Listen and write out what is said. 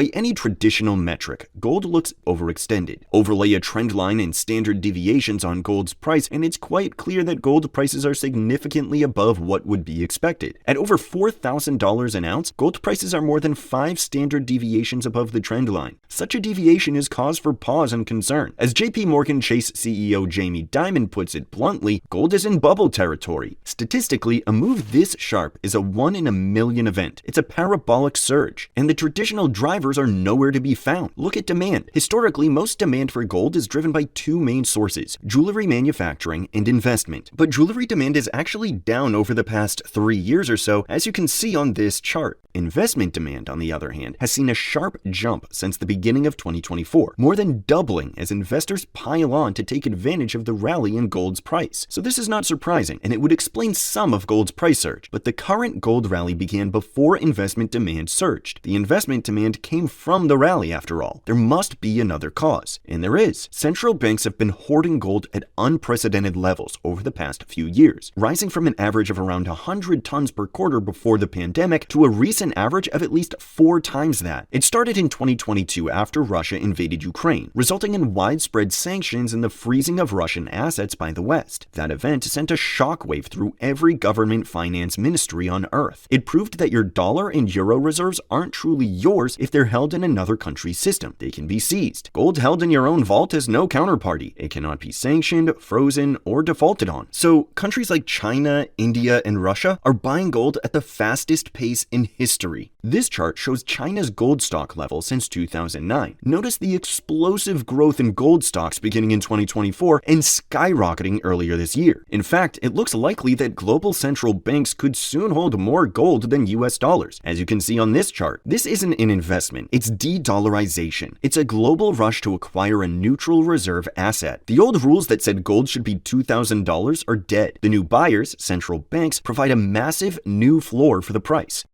By any traditional metric, gold looks overextended. Overlay a trend line and standard deviations on gold's price, and it's quite clear that gold prices are significantly above what would be expected. At over $4,000 an ounce, gold prices are more than 5 standard deviations above the trend line. Such a deviation is cause for pause and concern. As JP Morgan Chase CEO Jamie Dimon puts it bluntly, gold is in bubble territory. Statistically, a move this sharp is a 1 in a million event. It's a parabolic surge, and the traditional drivers are nowhere to be found. Look at demand. Historically, most demand for gold is driven by 2 main sources: jewelry manufacturing and investment. But jewelry demand is actually down over the past 3 years or so, as you can see on this chart. Investment demand, on the other hand, has seen a sharp jump since the beginning of 2024, more than doubling as investors pile on to take advantage of the rally in gold's price. So this is not surprising, and it would explain some of gold's price surge. But the current gold rally began before investment demand surged. The investment demand came from the rally, after all. There must be another cause, and there is. Central banks have been hoarding gold at unprecedented levels over the past few years, rising from an average of around 100 tons per quarter before the pandemic to a recent average of at least 4 times that. It started in 2022 after Russia invaded Ukraine, resulting in widespread sanctions and the freezing of Russian assets by the West. That event sent a shockwave through every government finance ministry on Earth. It proved that your dollar and euro reserves aren't truly yours if they're held in another country's system. They can be seized. Gold held in your own vault has no counterparty. It cannot be sanctioned, frozen, or defaulted on. So countries like China, India, and Russia are buying gold at the fastest pace in history. This chart shows China's gold stock level since 2009. Notice the explosive growth in gold stocks beginning in 2024 and skyrocketing earlier this year. In fact, it looks likely that global central banks could soon hold more gold than US dollars. As you can see on this chart, this isn't an investment, it's de-dollarization. It's a global rush to acquire a neutral reserve asset. The old rules that said gold should be $2,000 are dead. The new buyers, central banks, provide a massive new floor for the price.